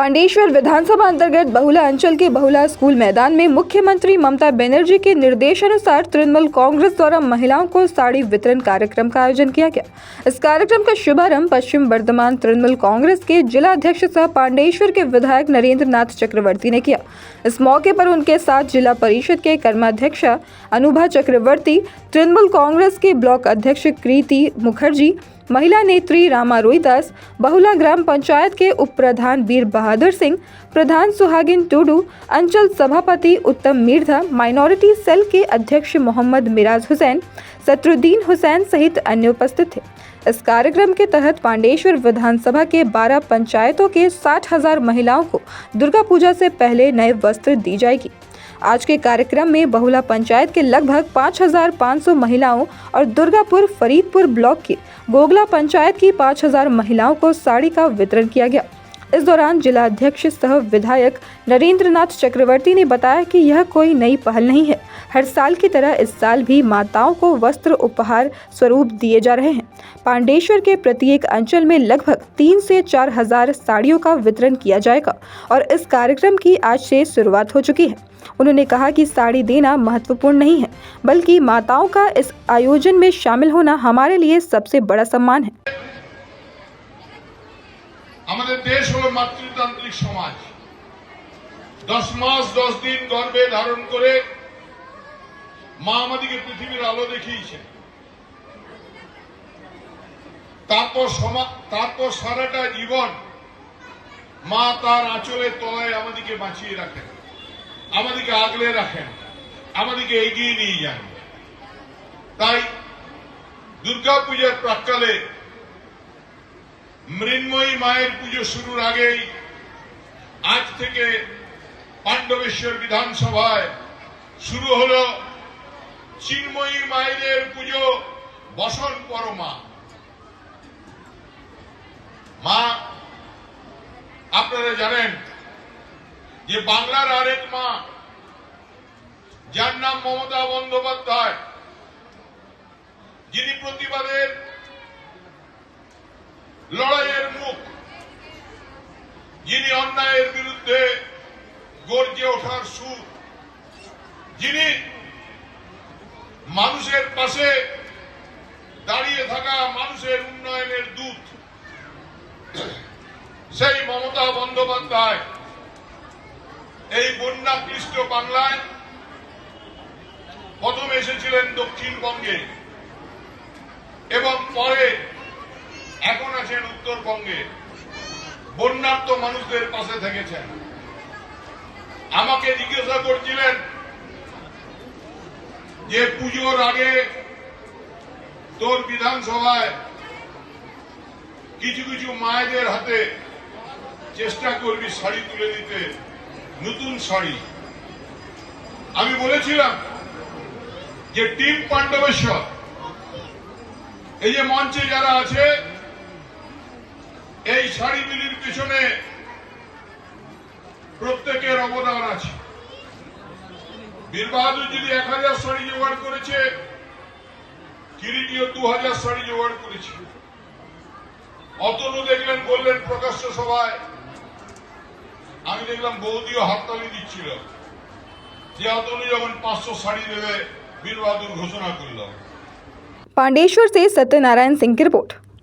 पांडेश्वर विधानसभा अंतर्गत बहुला अंचल के बहुला स्कूल मैदान में मुख्यमंत्री ममता बनर्जी के निर्देशानुसार तृणमूल कांग्रेस द्वारा महिलाओं को साड़ी वितरण कार्यक्रम का आयोजन किया गया। इस कार्यक्रम का शुभारंभ पश्चिम बर्धमान तृणमूल कांग्रेस के जिला अध्यक्ष सह पांडेश्वर के विधायक नरेंद्र नाथ चक्रवर्ती ने किया। इस मौके पर उनके साथ जिला परिषद के कर्माध्यक्ष अनुभा चक्रवर्ती, तृणमूल कांग्रेस के ब्लॉक अध्यक्ष कृति मुखर्जी, महिला नेत्री रामा रोहिदास, बहुला ग्राम पंचायत के उप प्रधान वीर बहादुर सिंह, प्रधान सुहागिन टूडू, अंचल सभापति उत्तम मिर्धा, माइनॉरिटी सेल के अध्यक्ष मोहम्मद मिराज हुसैन, सत्रुद्दीन हुसैन सहित अन्य उपस्थित थे। इस कार्यक्रम के तहत पांडेश्वर विधानसभा के 12 पंचायतों के 60,000 महिलाओं को दुर्गा पूजा से पहले नए वस्त्र दी जाएगी। आज के कार्यक्रम में बहुला पंचायत के लगभग 5,500 महिलाओं और दुर्गापुर फरीदपुर ब्लॉक की गोगला पंचायत की 5,000 महिलाओं को साड़ी का वितरण किया गया। इस दौरान जिला अध्यक्ष सह विधायक नरेंद्र नाथ चक्रवर्ती ने बताया कि यह कोई नई पहल नहीं है। हर साल की तरह इस साल भी माताओं को वस्त्र उपहार स्वरूप दिए जा रहे हैं। पांडेश्वर के प्रत्येक अंचल में लगभग 3 से 4 हजार साड़ियों का वितरण किया जाएगा और इस कार्यक्रम की आज से शुरुआत हो चुकी है। उन्होंने कहा कि साड़ी देना महत्वपूर्ण नहीं है, बल्कि माताओं का इस आयोजन में शामिल होना हमारे लिए सबसे बड़ा सम्मान है। আমাদের দেশ হলো মাতৃতান্ত্রিক সমাজ। 10 মাস 10 দিন গর্ভে ধারণ করে মা আমাদেরকে পৃথিবীর আলো দেখিয়েছে। তারপর সারাটা জীবন মা তার আঁচলের তলায় আমাদেরকে বাঁচিয়ে রাখেন, আমাদেরকে আগলে রাখেন, আমাদেরকে এগিয়ে নিয়ে যান। তাই দুর্গা পূজার প্রাক্কালে মৃন্ময়ী মায়ের পুজো শুরুর আগেই আজ থেকে পাণ্ডবেশ্বর বিধানসভায় শুরু হলো চিন্ময়ী মায়ের পুজো বসন পরমা। মা আপনারা জানেন যে বাংলার আরেক মা, যার নাম মমতা বন্দ্যোপাধ্যায়, যিনি প্রতিবাদের লড়াইয়ের মুখ, যিনি অন্যায়ের বিরুদ্ধে গর্জে ওঠার সুর, যিনি মানুষের পাশে দাঁড়িয়ে থাকা মানুষের উন্নয়নের দূত, সেই মমতা বন্দ্যোপাধ্যায় এই বন্যাক্লিষ্ট বাংলায় প্রথম এসেছিলেন দক্ষিণবঙ্গে এবং পরে এখন আছেন উত্তরবঙ্গে। বন্যার্ত মানুষদের পাশে থেকেছেন। আমাকে জিজ্ঞাসা করছিলেন যে পুজোর আগে তোর বিধানসভায় কিছু কিছু মায়েদের হাতে চেষ্টা করবি শাড়ি তুলে দিতে, নতুন শাড়ি। আমি বলেছিলাম যে টিম পাণ্ডবেশ্বর, এই যে মঞ্চে যারা আছে, এই শাড়ি বিলির পিছনে প্রত্যেকের অবদান আছে। বীর বাহাদুর যদি 1000 শাড়ি জোগাড় করেছে, কিরিটিও 2000 শাড়ি জোগাড় করেছে। অতনু দেখলেন, বললেন প্রকাশ্য সভায়, আমি দেখলাম বৌদিও হাততালি দিচ্ছিল যে অতনু যখন 500 শাড়ি দেবে বীর বাহাদুর ঘোষণা করল। पांडेश्वर से सत्यनारायण सिंह की रिपोर्ट।